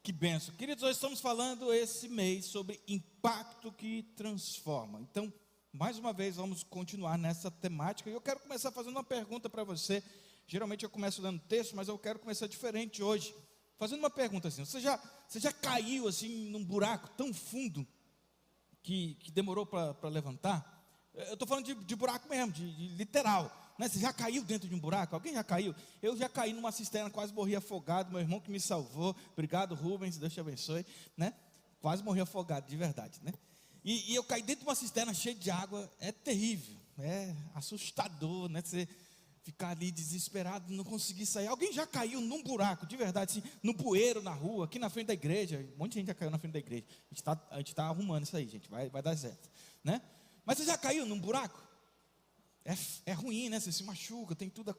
Que benção. Queridos, hoje estamos falando esse mês sobre impacto que transforma. Então, mais uma vez, vamos continuar nessa temática. E eu quero começar fazendo uma pergunta para você. Geralmente eu começo dando texto, mas eu quero começar diferente hoje. Fazendo uma pergunta assim: você já caiu assim num buraco tão fundo que demorou para levantar? Eu estou falando de buraco mesmo, de literal, né? Você já caiu dentro de um buraco? Alguém já caiu? Eu já caí numa cisterna, quase morri afogado. Meu irmão que me salvou. Obrigado, Rubens, Deus te abençoe, né? Quase morri afogado, de verdade, né? E eu caí dentro de uma cisterna cheia de água. É terrível, é assustador, né? Você ficar ali desesperado, não conseguir sair. Alguém já caiu num buraco, de verdade, assim, no bueiro, na rua, aqui na frente da igreja? Um monte de gente já caiu na frente da igreja. A gente está arrumando isso aí, gente, vai dar certo, né? Mas você já caiu num buraco? É ruim, né? Você se machuca, tem tudo.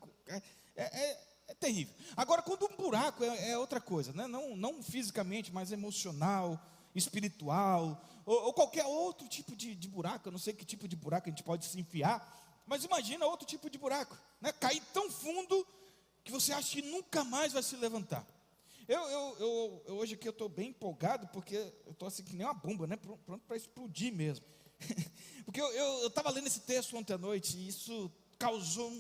É terrível. Agora, quando um buraco é outra coisa, né? Não fisicamente, mas emocional, espiritual, ou qualquer outro tipo de buraco. Eu não sei que tipo de buraco a gente pode se enfiar, mas imagina outro tipo de buraco, né? Cair tão fundo que você acha que nunca mais vai se levantar. Hoje aqui eu estou bem empolgado, porque eu estou assim que nem uma bomba, né? Pronto para explodir mesmo. Porque eu estava lendo esse texto ontem à noite, e isso causou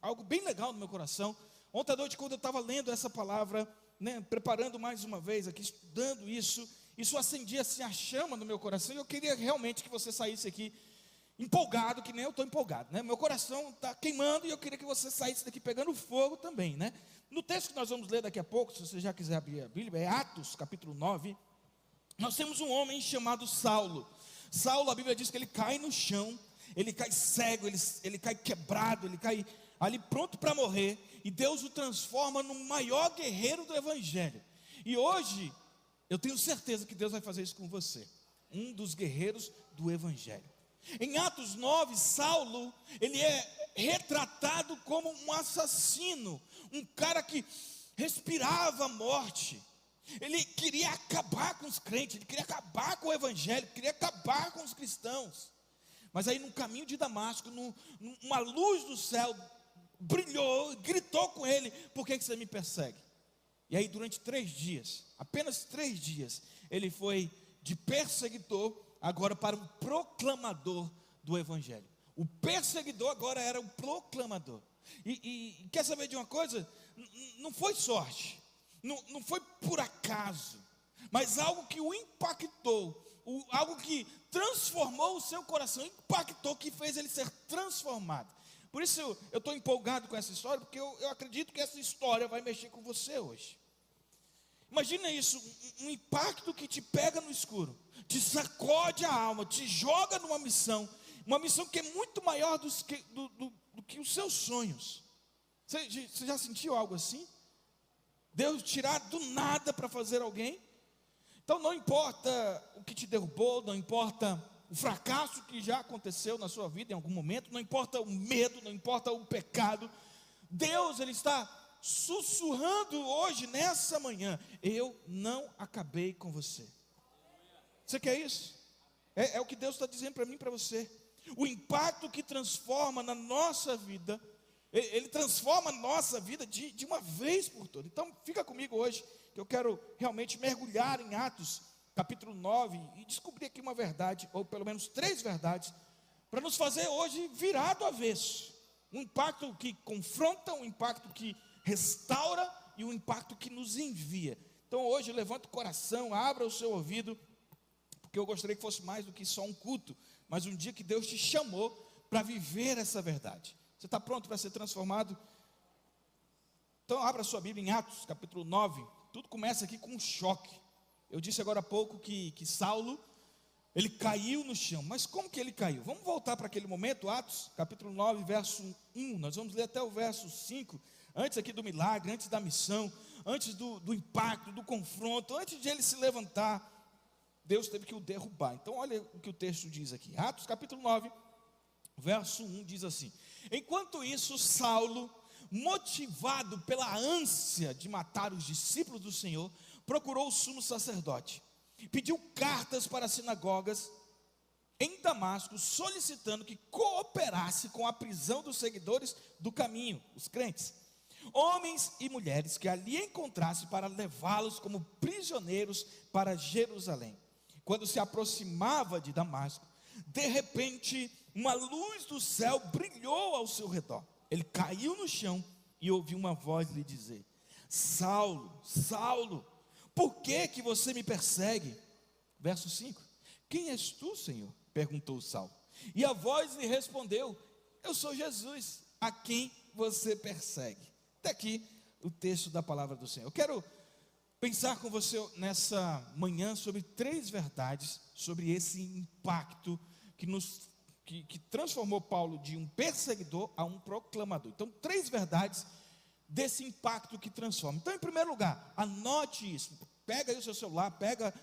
algo bem legal no meu coração. Ontem à noite, quando eu estava lendo essa palavra, né, preparando mais uma vez aqui, estudando isso acendia assim a chama no meu coração. E eu queria realmente que você saísse aqui empolgado, que nem eu estou empolgado, né? Meu coração está queimando, e eu queria que você saísse daqui pegando fogo também, né? No texto que nós vamos ler daqui a pouco, se você já quiser abrir a Bíblia, é Atos capítulo 9. Nós temos um homem chamado Saulo. Saulo, a Bíblia diz que ele cai no chão, ele cai cego, ele cai quebrado, ele cai ali pronto para morrer, e Deus o transforma no maior guerreiro do Evangelho. E hoje, eu tenho certeza que Deus vai fazer isso com você, um dos guerreiros do Evangelho. Em Atos 9, Saulo, ele é retratado como um assassino, um cara que respirava a morte. Ele queria acabar com os crentes, ele queria acabar com o Evangelho, queria acabar com os cristãos. Mas aí no caminho de Damasco, uma luz do céu brilhou, gritou com ele: por que você me persegue? E aí durante 3 dias, apenas 3 dias, ele foi de perseguidor agora para um proclamador do Evangelho. O perseguidor agora era um proclamador. E quer saber de uma coisa? Não foi sorte. Não foi por acaso, mas algo que o impactou, algo que transformou o seu coração, impactou, que fez ele ser transformado. Por isso eu estou empolgado com essa história, porque eu acredito que essa história vai mexer com você hoje. Imagina isso, um impacto que te pega no escuro, te sacode a alma, te joga numa missão, uma missão que é muito maior do que os seus sonhos. Você já sentiu algo assim? Deus tirar do nada para fazer alguém? Então não importa o que te derrubou, não importa o fracasso que já aconteceu na sua vida em algum momento, não importa o medo, não importa o pecado, Deus, Ele está sussurrando hoje, nessa manhã: eu não acabei com você. Você quer isso? É o que Deus está dizendo para mim e para você. O impacto que transforma na nossa vida, Ele transforma a nossa vida de uma vez por todas. Então fica comigo hoje, que eu quero realmente mergulhar em Atos capítulo 9 e descobrir aqui uma verdade, ou pelo menos 3 verdades, para nos fazer hoje virar do avesso. Um impacto que confronta, um impacto que restaura e um impacto que nos envia. Então hoje levanta o coração, abra o seu ouvido, porque eu gostaria que fosse mais do que só um culto, mas um dia que Deus te chamou para viver essa verdade. Você está pronto para ser transformado? Então abra sua Bíblia em Atos capítulo 9. Tudo começa aqui com um choque. Eu disse agora há pouco que Saulo, ele caiu no chão. Mas como que ele caiu? Vamos voltar para aquele momento, Atos capítulo 9, verso 1. Nós vamos ler até o verso 5. Antes aqui do milagre, antes da missão, antes do impacto, do confronto, antes de ele se levantar, Deus teve que o derrubar. Então olha o que o texto diz aqui. Atos capítulo 9, verso 1 diz assim: enquanto isso, Saulo, motivado pela ânsia de matar os discípulos do Senhor, procurou o sumo sacerdote, pediu cartas para as sinagogas em Damasco, solicitando que cooperasse com a prisão dos seguidores do caminho, os crentes. homens e mulheres que ali encontrasse para levá-los como prisioneiros para Jerusalém. Quando se aproximava de Damasco, de repente uma luz do céu brilhou ao seu redor. Ele caiu no chão e ouviu uma voz lhe dizer: Saulo, Saulo, por que você me persegue? Verso 5: Quem és tu, Senhor? Perguntou Saulo. E a voz lhe respondeu: Eu sou Jesus, a quem você persegue. Até aqui o texto da palavra do Senhor. Eu quero pensar com você nessa manhã sobre 3 verdades, sobre esse impacto que transformou Paulo de um perseguidor a um proclamador. Então, 3 verdades desse impacto que transforma. Então, em primeiro lugar, anote isso. Pega aí o seu celular, pega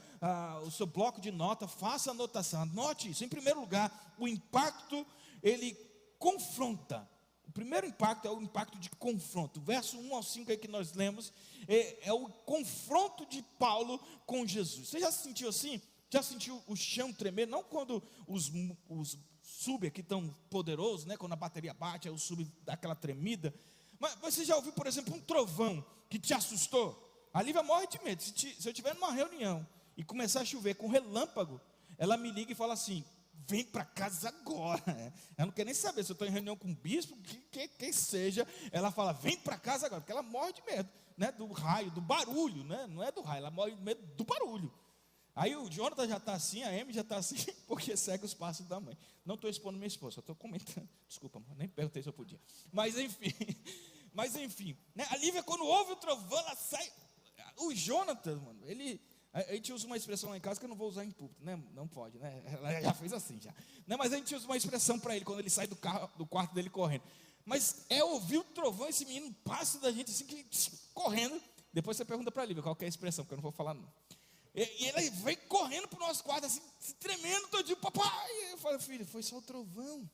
o seu bloco de nota, faça a anotação, anote isso. Em primeiro lugar, o impacto, ele confronta. O primeiro impacto é o impacto de confronto. O verso 1 ao 5 aí que nós lemos, é o confronto de Paulo com Jesus. Você já se sentiu assim? Já sentiu o chão tremer? Não quando os sub aqui tão poderosos, né? Quando a bateria bate, aí o sub dá aquela tremida. Mas você já ouviu, por exemplo, um trovão que te assustou? A Lívia morre de medo. Se eu estiver numa reunião e começar a chover com relâmpago, ela me liga e fala assim: vem para casa agora. Ela não quer nem saber se eu estou em reunião com o bispo, quem seja. Ela fala: vem para casa agora, porque ela morre de medo, né? Do raio, do barulho, né? Não é do raio, ela morre de medo do barulho. Aí o Jonathan já está assim, a Amy já está assim, porque segue os passos da mãe. Não estou expondo minha esposa, estou comentando. Desculpa, nem perguntei se eu podia. Mas enfim, né? A Lívia, quando ouve o trovão, ela sai. O Jonathan, mano, a gente usa uma expressão lá em casa que eu não vou usar em público, né? Não pode, né? Ela já fez assim, já. Né? Mas a gente usa uma expressão para ele, quando ele sai do quarto dele correndo. Mas é ouvir o trovão, esse menino passa da gente assim, correndo. Depois você pergunta para a Lívia qual que é a expressão, porque eu não vou falar não. E ele vem correndo para o nosso quarto, assim, se tremendo todinho: papai. Eu falo: filho, foi só o trovão.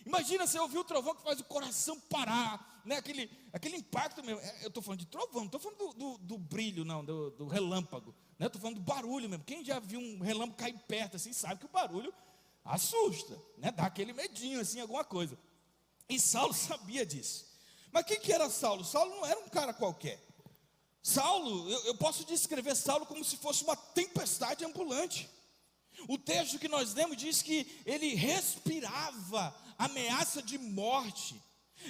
Imagina você ouvir o trovão que faz o coração parar, né? Aquele impacto mesmo. Eu estou falando de trovão, não estou falando do brilho, não, do relâmpago, né? Estou falando do barulho mesmo. Quem já viu um relâmpago cair perto assim, sabe que o barulho assusta, né? Dá aquele medinho assim, alguma coisa. E Saulo sabia disso. Mas quem que era Saulo? Saulo não era um cara qualquer. Saulo, eu posso descrever Saulo como se fosse uma tempestade ambulante. O texto que nós lemos diz que ele respirava ameaça de morte.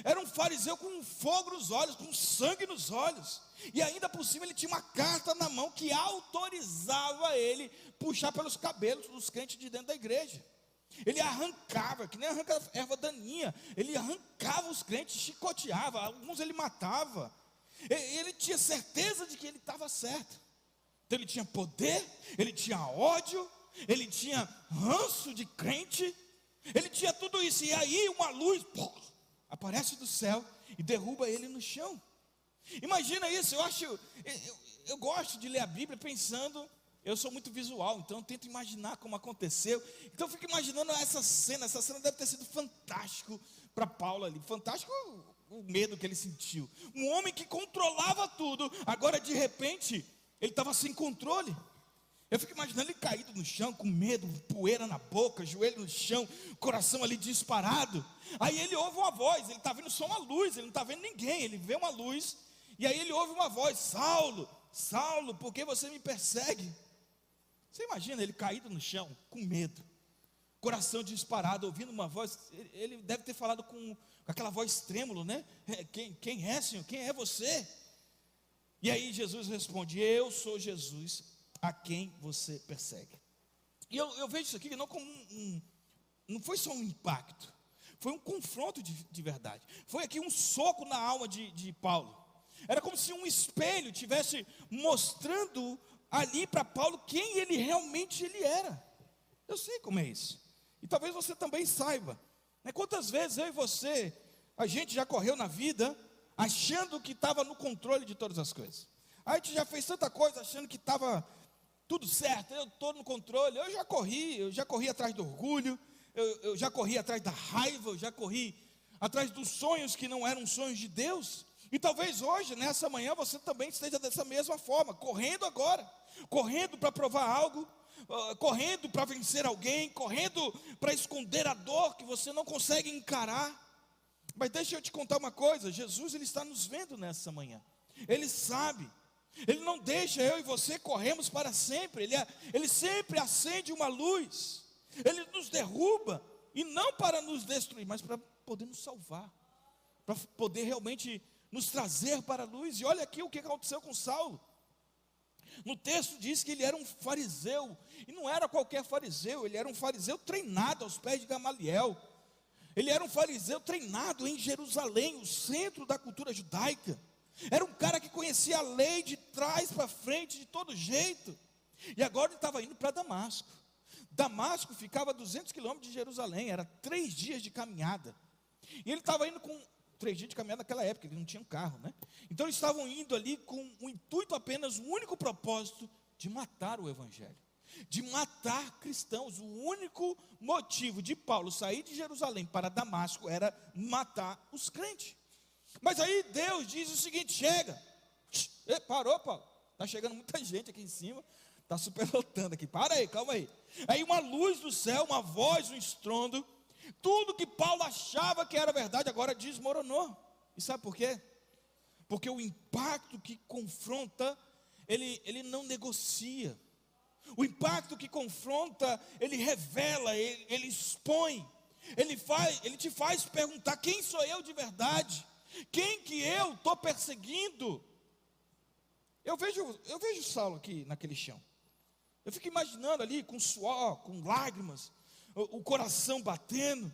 Era um fariseu com fogo nos olhos, com sangue nos olhos. E ainda por cima ele tinha uma carta na mão que autorizava ele puxar pelos cabelos dos crentes de dentro da igreja. Ele arrancava, que nem arranca erva daninha. Ele arrancava os crentes, chicoteava, alguns ele matava. Ele tinha certeza de que ele estava certo. Então ele tinha poder, ele tinha ódio, ele tinha ranço de crente, ele tinha tudo isso. E aí uma luz aparece do céu e derruba ele no chão. Imagina isso. Eu gosto de ler a Bíblia pensando. Eu sou muito visual, então eu tento imaginar como aconteceu. Então eu fico imaginando essa cena deve ter sido fantástico para Paulo ali. Fantástico o medo que ele sentiu. Um homem que controlava tudo, agora de repente ele estava sem controle. Eu fico imaginando ele caído no chão, com medo, poeira na boca, joelho no chão, coração ali disparado. Aí ele ouve uma voz, ele está vendo só uma luz, ele não está vendo ninguém, ele vê uma luz. E aí ele ouve uma voz: Saulo, Saulo, por que você me persegue? Você imagina ele caído no chão, com medo, coração disparado, ouvindo uma voz. Ele deve ter falado com aquela voz trêmula, né? Quem é, Senhor? Quem é você? E aí Jesus responde: eu sou Jesus, a quem você persegue. E eu vejo isso aqui não como não foi só um impacto, foi um confronto de verdade. Foi aqui um soco na alma de Paulo. Era como se um espelho tivesse mostrando ali para Paulo quem ele realmente era. Eu sei como é isso. E talvez você também saiba, né? Quantas vezes eu e você, a gente já correu na vida achando que estava no controle de todas as coisas. A gente já fez tanta coisa achando que estava tudo certo, eu estou no controle. Eu já corri atrás do orgulho, eu já corri atrás da raiva, eu já corri atrás dos sonhos que não eram sonhos de Deus. E talvez hoje, nessa manhã, você também esteja dessa mesma forma, correndo agora, correndo para provar algo, correndo para vencer alguém, correndo para esconder a dor que você não consegue encarar. Mas deixa eu te contar uma coisa, Jesus ele está nos vendo nessa manhã. Ele sabe. Ele não deixa eu e você corrermos para sempre. Ele sempre acende uma luz. Ele nos derruba, e não para nos destruir, mas para poder nos salvar, para poder realmente nos trazer para a luz. E olha aqui o que aconteceu com Saulo. No texto diz que ele era um fariseu, e não era qualquer fariseu, ele era um fariseu treinado aos pés de Gamaliel. Ele era um fariseu treinado em Jerusalém, o centro da cultura judaica. Era um cara que conhecia a lei de trás para frente, de todo jeito. E agora ele estava indo para Damasco. Damasco ficava a 200 quilômetros de Jerusalém, era 3 dias de caminhada. E ele estava indo com 3 dias de caminhada naquela época, ele não tinha um carro, né? Então eles estavam indo ali com o intuito apenas, o único propósito de matar o evangelho, de matar cristãos. O único motivo de Paulo sair de Jerusalém para Damasco era matar os crentes. Mas aí Deus diz o seguinte: chega. Parou, Paulo, está chegando muita gente aqui em cima, está superlotando aqui, para aí, calma aí. Aí uma luz do céu, uma voz, um estrondo, tudo que Paulo achava que era verdade agora desmoronou. E sabe por quê? Porque o impacto que confronta, ele não negocia. O impacto que confronta, ele revela, ele expõe, ele te faz perguntar: quem sou eu de verdade? Quem que eu estou perseguindo? Eu vejo Saulo aqui naquele chão. Eu fico imaginando ali com suor, com lágrimas, o coração batendo,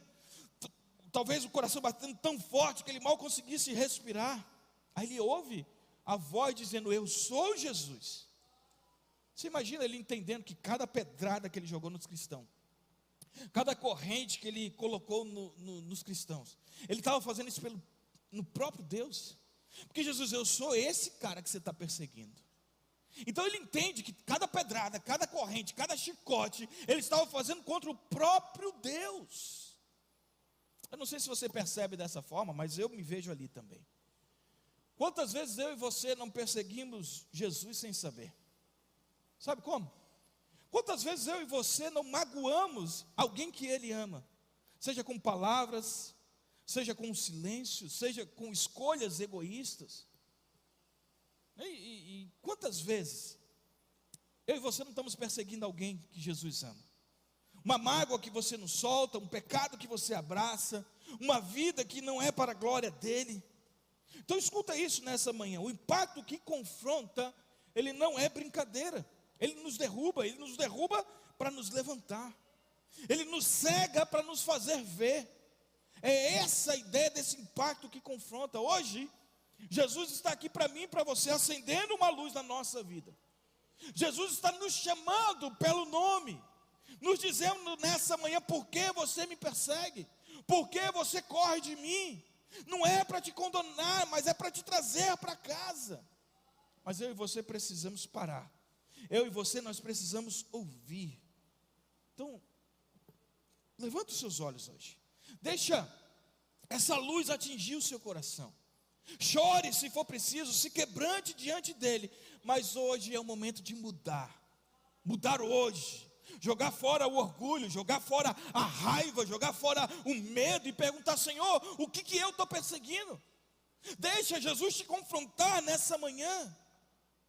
talvez o coração batendo tão forte que ele mal conseguisse respirar. Aí ele ouve a voz dizendo: eu sou Jesus. Você imagina ele entendendo que cada pedrada que ele jogou nos cristãos, cada corrente que ele colocou nos cristãos, ele estava fazendo isso no próprio Deus. Porque Jesus: eu sou esse cara que você está perseguindo. Então ele entende que cada pedrada, cada corrente, cada chicote, ele estava fazendo contra o próprio Deus. Eu não sei se você percebe dessa forma, mas eu me vejo ali também. Quantas vezes eu e você não perseguimos Jesus sem saber? Sabe como? Quantas vezes eu e você não magoamos alguém que Ele ama? Seja com palavras, seja com silêncio, seja com escolhas egoístas. E quantas vezes eu e você não estamos perseguindo alguém que Jesus ama? Uma mágoa que você não solta, um pecado que você abraça, uma vida que não é para a glória dele. Então escuta isso nessa manhã: o impacto que confronta, ele não é brincadeira. Ele nos derruba para nos levantar. Ele nos cega para nos fazer ver. É essa a ideia desse impacto que confronta. Hoje, Jesus está aqui para mim e para você, acendendo uma luz na nossa vida. Jesus está nos chamando pelo nome, nos dizendo nessa manhã: por que você me persegue? Por que você corre de mim? Não é para te condenar, mas é para te trazer para casa. Mas eu e você precisamos parar. Eu e você, nós precisamos ouvir. Então, levanta os seus olhos hoje. Deixa essa luz atingir o seu coração. Chore se for preciso, se quebrante diante dele. Mas hoje é o momento de mudar. Mudar hoje. Jogar fora o orgulho, jogar fora a raiva, jogar fora o medo e perguntar: Senhor, o que eu estou perseguindo? Deixa Jesus te confrontar nessa manhã.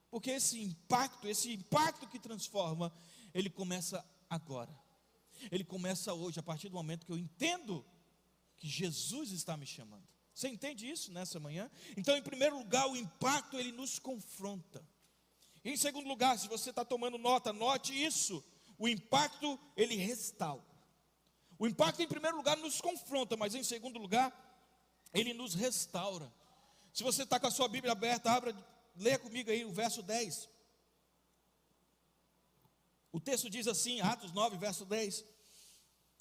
Porque esse impacto que transforma, ele começa agora. Ele começa hoje, a partir do momento que eu entendo que Jesus está me chamando. Você entende isso nessa manhã? Então, em primeiro lugar, o impacto, ele nos confronta. E em segundo lugar, se você está tomando nota, note isso: o impacto, ele restaura. O impacto, em primeiro lugar, nos confronta, mas em segundo lugar, ele nos restaura. Se você está com a sua Bíblia aberta, leia comigo aí o verso 10. O texto diz assim, Atos 9, verso 10.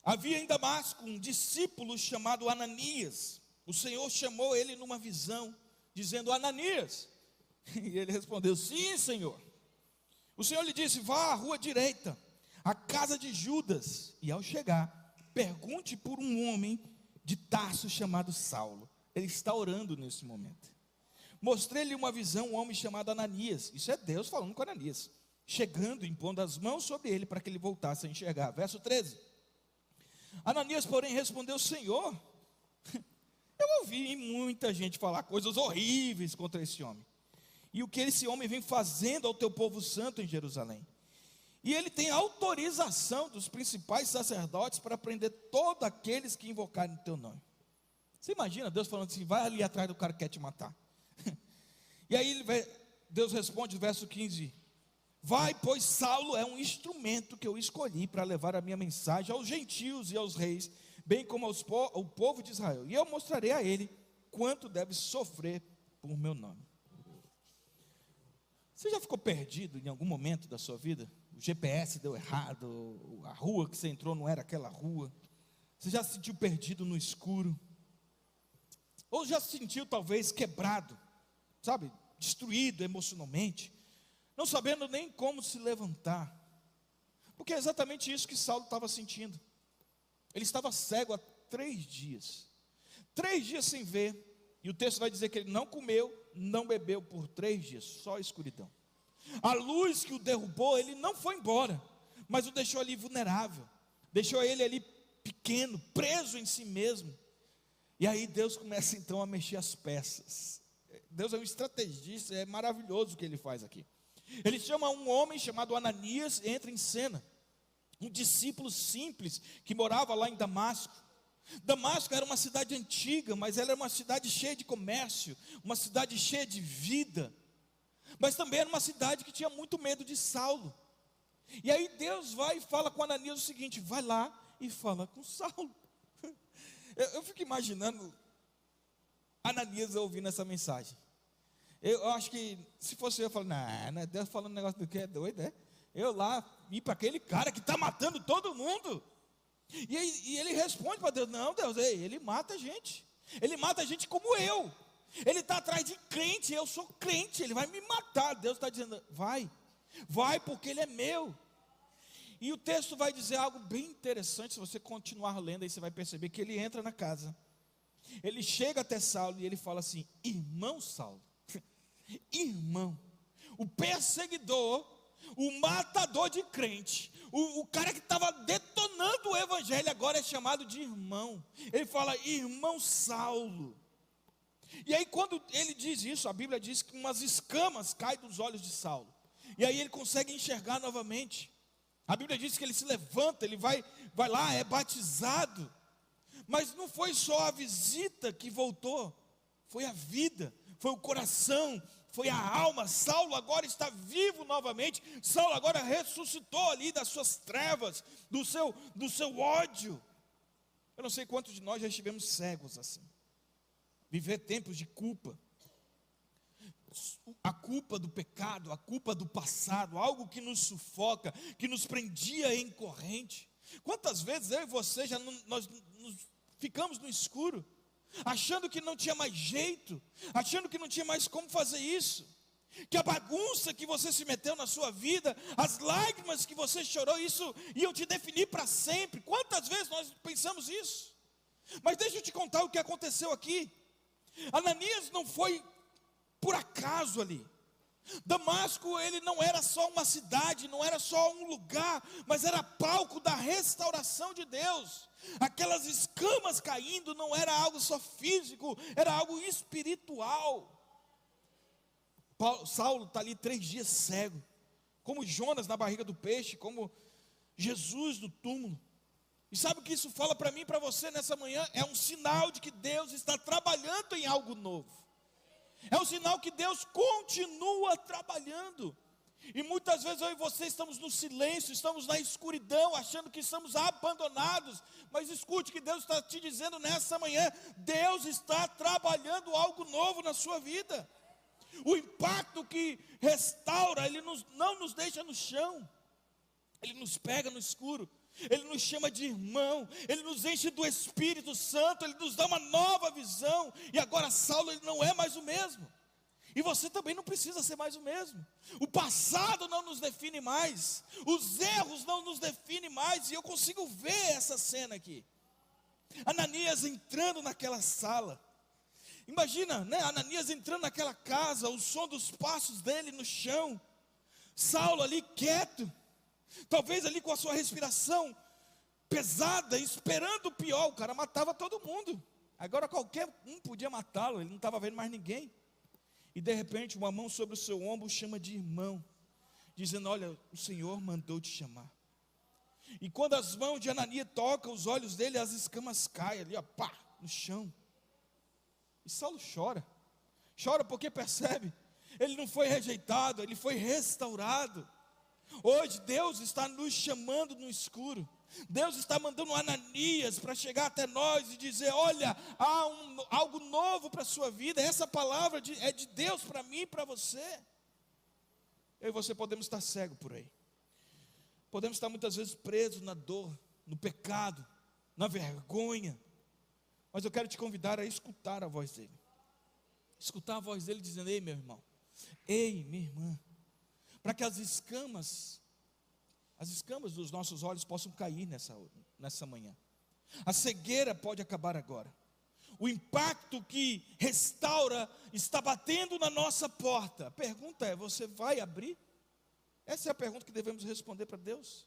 Havia em Damasco um discípulo chamado Ananias. O Senhor chamou ele numa visão, dizendo: Ananias. E ele respondeu: sim, Senhor. O Senhor lhe disse: vá à rua direita, à casa de Judas, e ao chegar, pergunte por um homem de Tarso chamado Saulo. Ele está orando nesse momento. Mostrei-lhe uma visão, um homem chamado Ananias. Isso é Deus falando com Ananias, chegando, impondo as mãos sobre ele para que ele voltasse a enxergar. Verso 13. Ananias, porém, respondeu: Senhor, Eu ouvi muita gente falar coisas horríveis contra esse homem. E o que esse homem vem fazendo ao teu povo santo em Jerusalém. E ele tem autorização dos principais sacerdotes para prender todos aqueles que invocarem o teu nome. Você imagina Deus falando assim, vai ali atrás do cara que quer te matar. E aí Deus responde, verso 15, vai, pois Saulo é um instrumento que eu escolhi para levar a minha mensagem aos gentios e aos reis, bem como ao povo de Israel. E eu mostrarei a ele quanto deve sofrer por meu nome. Você já ficou perdido em algum momento da sua vida? O GPS deu errado, a rua que você entrou não era aquela rua. Você já se sentiu perdido no escuro? Ou já se sentiu talvez quebrado, sabe, destruído emocionalmente, não sabendo nem como se levantar? Porque é exatamente isso que Saulo estava sentindo. Ele estava cego há 3 dias. 3 dias sem ver. E o texto vai dizer que ele não comeu, não bebeu por 3 dias, só escuridão. A luz que o derrubou, ele não foi embora, mas o deixou ali vulnerável, deixou ele ali pequeno, preso em si mesmo. E aí Deus começa então a mexer as peças. Deus é um estrategista, é maravilhoso o que ele faz aqui. Ele chama um homem chamado Ananias e entra em cena. Um discípulo simples que morava lá em Damasco. Damasco era uma cidade antiga, mas ela era uma cidade cheia de comércio, uma cidade cheia de vida. Mas também era uma cidade que tinha muito medo de Saulo. E aí Deus vai e fala com Ananias o seguinte, vai lá e fala com Saulo. Eu fico imaginando Ananias ouvindo essa mensagem. Eu acho que se fosse eu falo, não é Deus falando um negócio do que é doido, é? Eu lá ir para aquele cara que está matando todo mundo. E ele responde para Deus, não Deus, ele mata a gente. Ele mata a gente como eu. Ele está atrás de crente, eu sou crente, ele vai me matar. Deus está dizendo, vai porque ele é meu. E o texto vai dizer algo bem interessante. Se você continuar lendo aí você vai perceber que ele entra na casa. Ele chega até Saulo e ele fala assim, irmão Saulo, irmão, o perseguidor, o matador de crente, o cara que estava detonando o evangelho, agora é chamado de irmão. Ele fala, irmão Saulo. E aí quando ele diz isso, a Bíblia diz que umas escamas caem dos olhos de Saulo. E aí ele consegue enxergar novamente. A Bíblia diz que ele se levanta, ele vai lá, é batizado. Mas não foi só a visita que voltou, foi a vida, foi o coração, foi a alma. Saulo agora está vivo novamente. Saulo agora ressuscitou ali das suas trevas, do seu ódio. Eu não sei quantos de nós já estivemos cegos assim. Viver tempos de culpa, a culpa do pecado, a culpa do passado, algo que nos sufoca, que nos prendia em corrente. Quantas vezes eu e você nós ficamos no escuro, achando que não tinha mais jeito, achando que não tinha mais como fazer isso, que a bagunça que você se meteu na sua vida, as lágrimas que você chorou, isso iam te definir para sempre. Quantas vezes nós pensamos isso? Mas deixa eu te contar o que aconteceu aqui. Ananias não foi por acaso ali. Damasco, ele não era só uma cidade, não era só um lugar, mas era palco da restauração de Deus. Aquelas escamas caindo não era algo só físico, era algo espiritual. Saulo está ali 3 dias cego, como Jonas na barriga do peixe, como Jesus no túmulo. E sabe o que isso fala para mim e para você nessa manhã? É um sinal de que Deus está trabalhando em algo novo. É um sinal que Deus continua trabalhando. E muitas vezes eu e você estamos no silêncio, estamos na escuridão, achando que estamos abandonados. Mas escute o que Deus está te dizendo nessa manhã. Deus está trabalhando algo novo na sua vida. O impacto que restaura, Ele não nos deixa no chão. Ele nos pega no escuro. Ele nos chama de irmão, Ele nos enche do Espírito Santo, Ele nos dá uma nova visão. E agora Saulo, ele não é mais o mesmo. E você também não precisa ser mais o mesmo. O passado não nos define mais, os erros não nos definem mais. E eu consigo ver essa cena aqui. Ananias entrando naquela sala. Imagina, né? Ananias entrando naquela casa, o som dos passos dele no chão. Saulo ali quieto. Talvez ali com a sua respiração pesada, esperando o pior. O cara matava todo mundo. Agora qualquer um podia matá-lo, ele não estava vendo mais ninguém. E de repente uma mão sobre o seu ombro o chama de irmão, dizendo: olha, o Senhor mandou te chamar. E quando as mãos de Ananias tocam os olhos dele, as escamas caem ali, ó, pá, no chão. E Saulo chora. Chora porque percebe, ele não foi rejeitado, ele foi restaurado. Hoje Deus está nos chamando no escuro. Deus está mandando Ananias para chegar até nós e dizer: olha, há algo novo para a sua vida. Essa palavra é de Deus para mim e para você. Eu e você podemos estar cegos por aí. Podemos estar muitas vezes presos na dor, no pecado, na vergonha. Mas eu quero te convidar a escutar a voz dele. Escutar a voz dele dizendo: ei, meu irmão, ei, minha irmã, para que as escamas dos nossos olhos possam cair nessa manhã. A cegueira pode acabar agora. O impacto que restaura está batendo na nossa porta. A pergunta é: você vai abrir? Essa é a pergunta que devemos responder para Deus.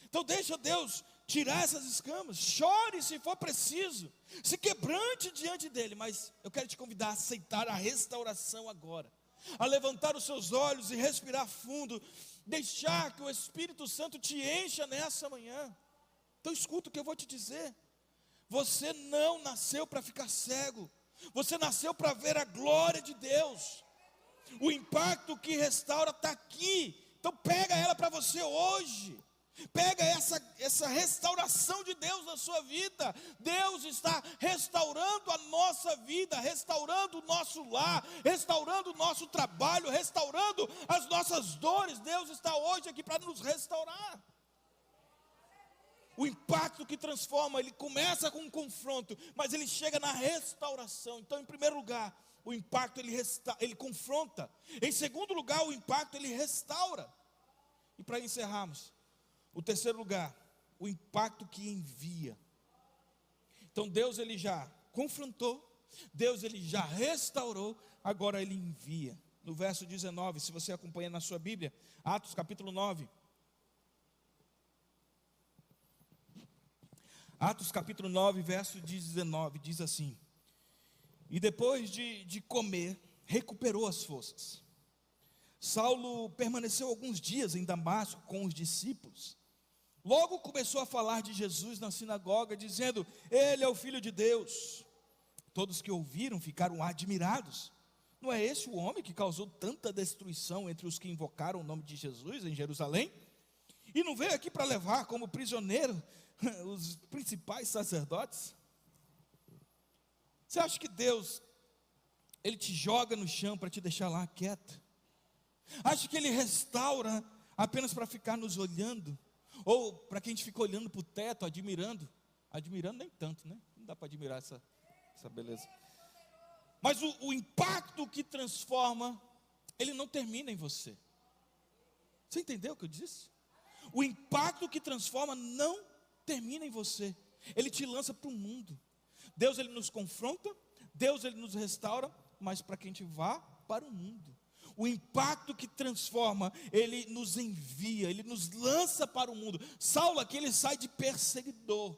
Então deixa Deus tirar essas escamas, chore se for preciso, se quebrante diante dele, mas eu quero te convidar a aceitar a restauração agora, a levantar os seus olhos e respirar fundo, deixar que o Espírito Santo te encha nessa manhã. Então escuta o que eu vou te dizer. Você não nasceu para ficar cego, você nasceu para ver a glória de Deus. O impacto que restaura está aqui. Então pega ela para você hoje. Pega essa restauração de Deus na sua vida. Deus está restaurando a nossa vida, restaurando o nosso lar, restaurando o nosso trabalho, restaurando as nossas dores. Deus está hoje aqui para nos restaurar. O impacto que transforma, ele começa com um confronto, mas ele chega na restauração. Então, em primeiro lugar, o impacto ele confronta. Em segundo lugar, o impacto ele restaura. E para encerrarmos, o terceiro lugar, o impacto que envia. Então Deus ele já confrontou, Deus ele já restaurou, agora ele envia. No verso 19, se você acompanha na sua Bíblia, Atos capítulo 9. Atos capítulo 9, verso 19, diz assim: e depois de comer, recuperou as forças. Saulo permaneceu alguns dias em Damasco com os discípulos. Logo começou a falar de Jesus na sinagoga, dizendo: ele é o Filho de Deus. Todos que ouviram ficaram admirados. Não é esse o homem que causou tanta destruição entre os que invocaram o nome de Jesus em Jerusalém? E não veio aqui para levar como prisioneiro os principais sacerdotes? Você acha que Deus, ele te joga no chão para te deixar lá quieto? Acha que ele restaura apenas para ficar nos olhando? Ou para que a gente fica olhando para o teto, admirando? Admirando nem tanto, né? Não dá para admirar essa beleza. Mas o impacto que transforma, ele não termina em você. Você entendeu o que eu disse? O impacto que transforma não termina em você. Ele te lança para o mundo. Deus ele nos confronta, Deus ele nos restaura, mas para que a gente vá para o mundo. O impacto que transforma, ele nos envia, ele nos lança para o mundo. Saulo aqui, ele sai de perseguidor.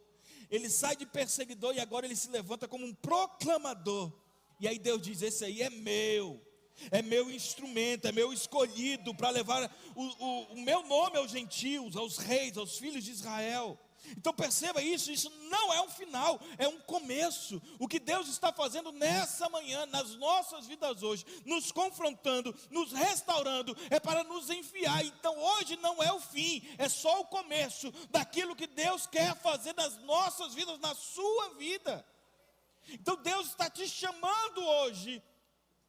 Ele sai de perseguidor e agora ele se levanta como um proclamador. E aí Deus diz: esse aí é meu instrumento, é meu escolhido para levar o meu nome aos gentios, aos reis, aos filhos de Israel. Então perceba isso não é um final, é um começo. O que Deus está fazendo nessa manhã, nas nossas vidas hoje, nos confrontando, nos restaurando, é para nos enviar. Então hoje não é o fim, é só o começo daquilo que Deus quer fazer nas nossas vidas, na sua vida. Então Deus está te chamando hoje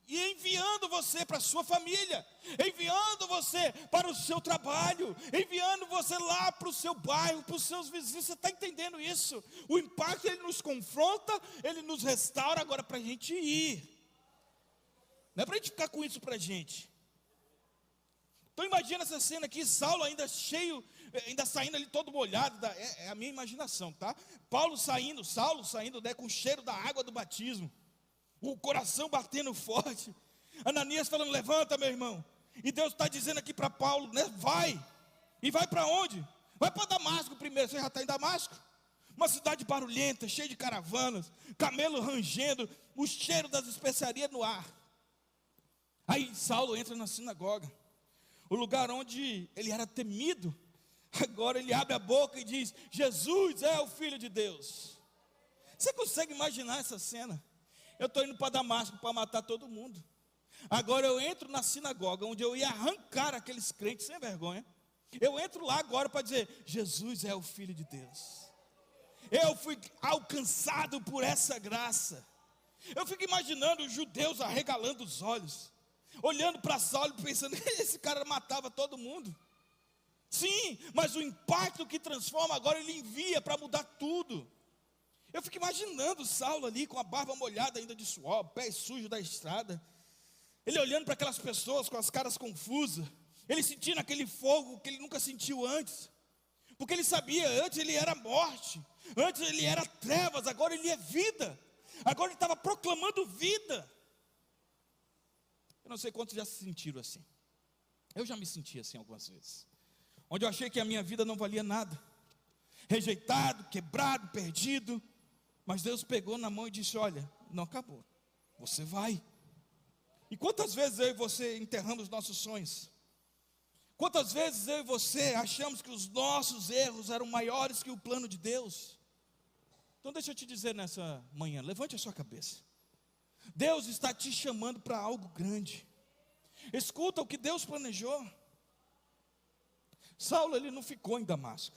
e enviando você para a sua família, enviando você para o seu trabalho, enviando você lá para o seu bairro, para os seus vizinhos. Você está entendendo isso? O impacto ele nos confronta, ele nos restaura agora para a gente ir. Não é para a gente ficar com isso para a gente. Então imagina essa cena aqui, Saulo ainda cheio, ainda saindo ali todo molhado, é a minha imaginação, tá? Saulo saindo, né, com o cheiro da água do batismo. O coração batendo forte. Ananias falando: levanta, meu irmão. E Deus está dizendo aqui para Paulo, né? Vai. E vai para onde? Vai para Damasco primeiro. Você já está em Damasco? Uma cidade barulhenta, cheia de caravanas, camelo rangendo, o cheiro das especiarias no ar. Aí Saulo entra na sinagoga, o lugar onde ele era temido. Agora ele abre a boca e diz: Jesus é o Filho de Deus. Você consegue imaginar essa cena? Eu estou indo para Damasco para matar todo mundo. Agora eu entro na sinagoga, onde eu ia arrancar aqueles crentes sem vergonha. Eu entro lá agora para dizer: Jesus é o Filho de Deus. Eu fui alcançado por essa graça. Eu fico imaginando os judeus arregalando os olhos, olhando para Saulo e pensando: esse cara matava todo mundo. Sim, mas o impacto que transforma agora ele envia para mudar tudo. Eu fico imaginando Saulo ali com a barba molhada ainda de suor, pés sujos da estrada. Ele olhando para aquelas pessoas com as caras confusas. Ele sentindo aquele fogo que ele nunca sentiu antes. Porque ele sabia, antes ele era morte. Antes ele era trevas, agora ele é vida. Agora ele estava proclamando vida. Eu não sei quantos já se sentiram assim. Eu já me senti assim algumas vezes. Onde eu achei que a minha vida não valia nada. Rejeitado, quebrado, perdido. Mas Deus pegou na mão e disse: olha, não acabou. Você vai. E quantas vezes eu e você enterramos os nossos sonhos? Quantas vezes eu e você achamos que os nossos erros eram maiores que o plano de Deus? Então deixa eu te dizer nessa manhã, levante a sua cabeça. Deus está te chamando para algo grande. Escuta o que Deus planejou. Saulo, ele não ficou em Damasco.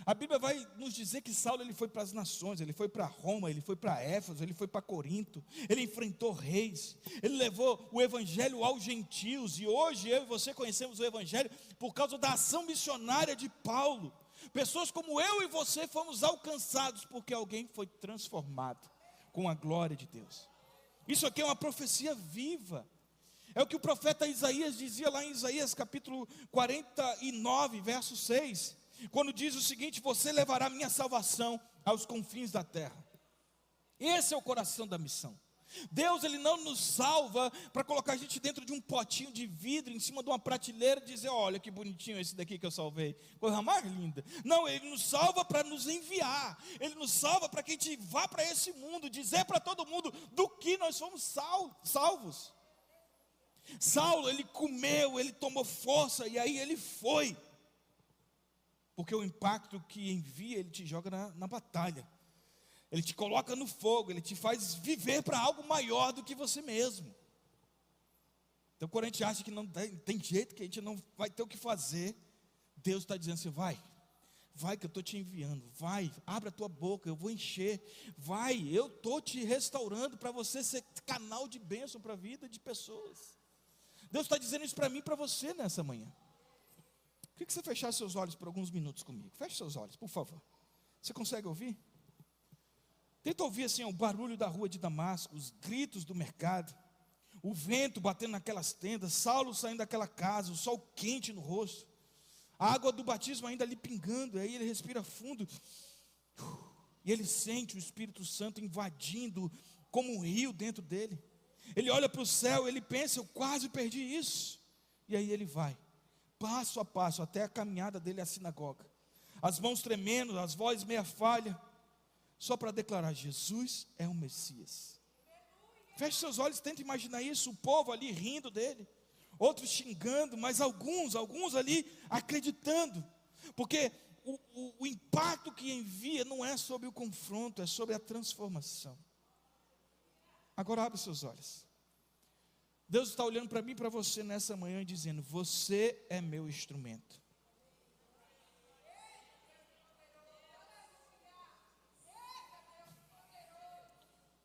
A Bíblia vai nos dizer que Saulo ele foi para as nações, ele foi para Roma, ele foi para Éfeso, ele foi para Corinto, ele enfrentou reis, ele levou o evangelho aos gentios, e hoje eu e você conhecemos o evangelho por causa da ação missionária de Paulo. Pessoas como eu e você fomos alcançados porque alguém foi transformado com a glória de Deus. Isso aqui é uma profecia viva. É o que o profeta Isaías dizia lá em Isaías capítulo 49, verso 6. Quando diz o seguinte: você levará minha salvação aos confins da terra. Esse é o coração da missão. Deus, ele não nos salva para colocar a gente dentro de um potinho de vidro, em cima de uma prateleira, e dizer: olha que bonitinho esse daqui que eu salvei, coisa mais linda. Não, ele nos salva para nos enviar. Ele nos salva para que a gente vá para esse mundo, dizer para todo mundo do que nós somos salvos. Saulo, ele comeu, ele tomou força, e aí ele foi. Porque o impacto que envia, ele te joga na batalha. Ele te coloca no fogo, ele te faz viver para algo maior do que você mesmo. Então quando a gente acha que não tem jeito, que a gente não vai ter o que fazer, Deus está dizendo assim: vai que eu estou te enviando, vai, abre a tua boca, eu vou encher, vai, eu estou te restaurando para você ser canal de bênção para a vida de pessoas. Deus está dizendo isso para mim e para você nessa manhã. Queria que você fechasse seus olhos por alguns minutos comigo. Feche seus olhos, por favor. Você consegue ouvir? Tenta ouvir assim o barulho da rua de Damasco, os gritos do mercado, o vento batendo naquelas tendas, Saulo saindo daquela casa, o sol quente no rosto, a água do batismo ainda ali pingando. Aí ele respira fundo e ele sente o Espírito Santo invadindo como um rio dentro dele. Ele olha para o céu, ele pensa: eu quase perdi isso. E aí ele vai passo a passo até a caminhada dele à sinagoga, as mãos tremendo, as vozes meia falha, só para declarar: Jesus é o Messias. Feche seus olhos, tenta imaginar isso, o povo ali rindo dele, outros xingando, mas alguns ali acreditando, porque o impacto que envia não é sobre o confronto, é sobre a transformação. Agora abre seus olhos. Deus está olhando para mim e para você nessa manhã e dizendo: você é meu instrumento.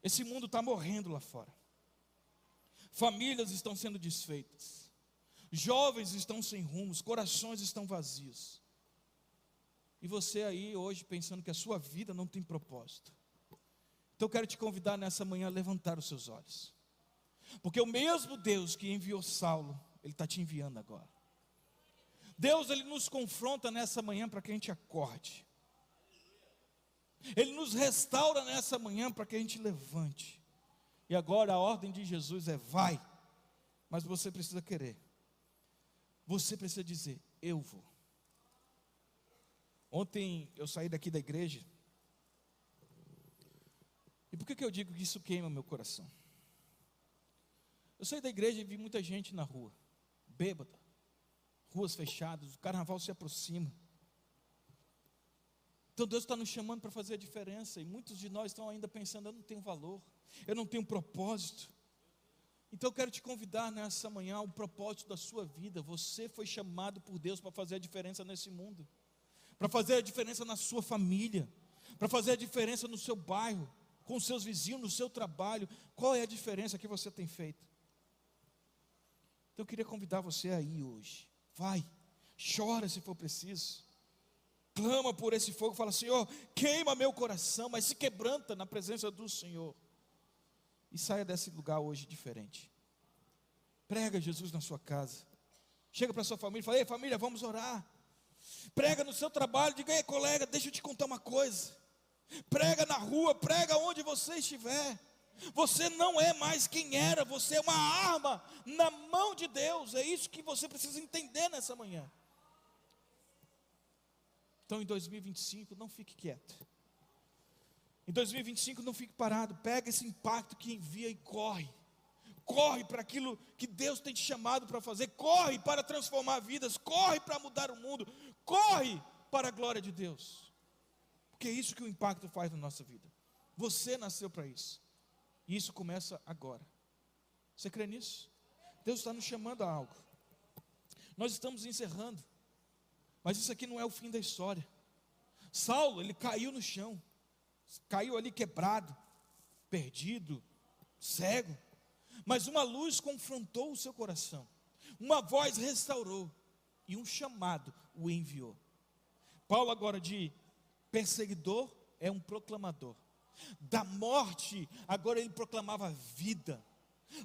Esse mundo está morrendo lá fora. Famílias estão sendo desfeitas. Jovens estão sem rumos, corações estão vazios. E você aí hoje pensando que a sua vida não tem propósito. Então eu quero te convidar nessa manhã a levantar os seus olhos. Porque o mesmo Deus que enviou Saulo, Ele está te enviando agora. Deus, Ele nos confronta nessa manhã para que a gente acorde. Ele nos restaura nessa manhã para que a gente levante. E agora a ordem de Jesus é: vai. Mas você precisa querer. Você precisa dizer: eu vou. Ontem eu saí daqui da igreja E por que eu digo que isso queima meu coração? Eu saí da igreja e vi muita gente na rua, bêbada, ruas fechadas, o carnaval se aproxima. Então Deus está nos chamando para fazer a diferença, e muitos de nós estão ainda pensando: eu não tenho valor, eu não tenho propósito. Então eu quero te convidar nessa manhã ao propósito da sua vida. Você foi chamado por Deus para fazer a diferença nesse mundo, para fazer a diferença na sua família, para fazer a diferença no seu bairro, com os seus vizinhos, no seu trabalho. Qual é a diferença que você tem feito? Então eu queria convidar você aí hoje. Vai, chora se for preciso, clama por esse fogo, fala: Senhor, queima meu coração, mas se quebranta na presença do Senhor. E saia desse lugar hoje diferente. Prega Jesus na sua casa. Chega para a sua família e fala: ei, família, vamos orar. Prega no seu trabalho, diga: ei, colega, deixa eu te contar uma coisa. Prega na rua, prega onde você estiver. Você não é mais quem era, você é uma arma na mão de Deus. É isso que você precisa entender nessa manhã. Então em 2025, não fique quieto. Em 2025, não fique parado. Pega esse impacto que envia e corre. Corre para aquilo que Deus tem te chamado para fazer. Corre para transformar vidas. Corre para mudar o mundo. Corre para a glória de Deus. Porque é isso que o impacto faz na nossa vida. Você nasceu para isso. E isso começa agora. Você crê nisso? Deus está nos chamando a algo. Nós estamos encerrando. Mas isso aqui não é o fim da história. Saulo, ele caiu no chão. Caiu ali quebrado, perdido, cego. Mas uma luz confrontou o seu coração. Uma voz restaurou. E um chamado o enviou. Paulo agora de perseguidor é um proclamador. Da morte, agora ele proclamava vida.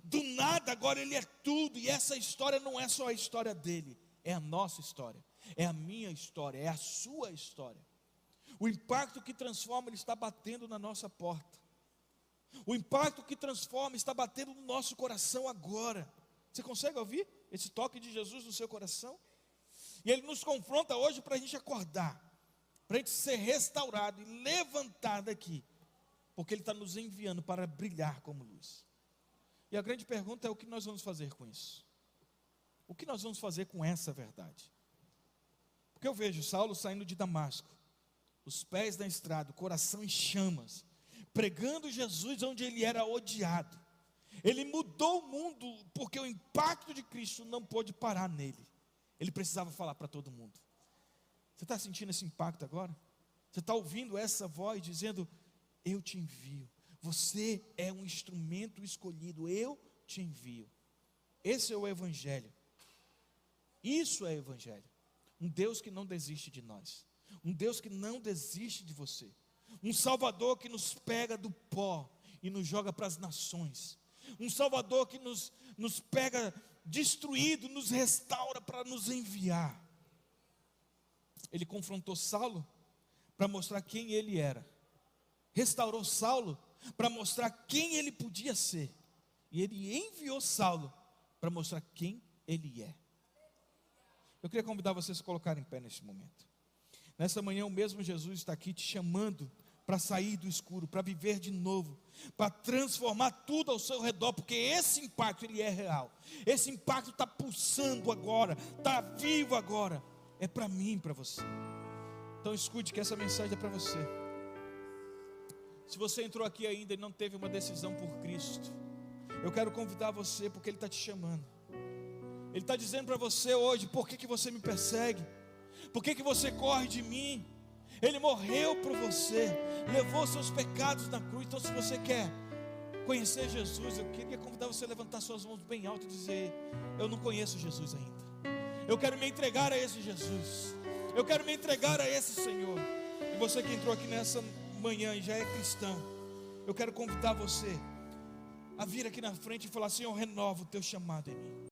Do nada, agora ele é tudo. E essa história não é só a história dele, é a nossa história, é a minha história, é a sua história. O impacto que transforma, ele está batendo na nossa porta. O impacto que transforma está batendo no nosso coração agora. Você consegue ouvir esse toque de Jesus no seu coração? E ele nos confronta hoje para a gente acordar, para a gente ser restaurado e levantar daqui, porque ele está nos enviando para brilhar como luz. E a grande pergunta é: o que nós vamos fazer com isso? O que nós vamos fazer com essa verdade? Porque eu vejo Saulo saindo de Damasco, os pés na estrada, o coração em chamas, pregando Jesus onde ele era odiado. Ele mudou o mundo, porque o impacto de Cristo não pôde parar nele. Ele precisava falar para todo mundo. Você está sentindo esse impacto agora? Você está ouvindo essa voz dizendo: eu te envio, você é um instrumento escolhido, eu te envio. Esse é o Evangelho. Isso é Evangelho. Um Deus que não desiste de nós, um Deus que não desiste de você, um Salvador que nos pega do pó e nos joga para as nações, um Salvador que nos pega destruído, nos restaura para nos enviar. Ele confrontou Saulo para mostrar quem ele era, restaurou Saulo para mostrar quem ele podia ser, e ele enviou Saulo para mostrar quem ele é. Eu queria convidar vocês a se colocarem em pé neste momento. Nessa manhã o mesmo Jesus está aqui te chamando para sair do escuro, para viver de novo, para transformar tudo ao seu redor, porque esse impacto ele é real. Esse impacto está pulsando agora, está vivo agora. É para mim, para você. Então escute que essa mensagem é para você. Se você entrou aqui ainda e não teve uma decisão por Cristo, eu quero convidar você, porque Ele está te chamando. Ele está dizendo para você hoje: por que você me persegue? Por que você corre de mim? Ele morreu por você, levou seus pecados na cruz. Então se você quer conhecer Jesus, eu queria convidar você a levantar suas mãos bem alto e dizer: eu não conheço Jesus ainda, eu quero me entregar a esse Jesus, eu quero me entregar a esse Senhor. E você que entrou aqui nessa manhã e já é cristão, eu quero convidar você a vir aqui na frente e falar: Senhor, renova o teu chamado em mim.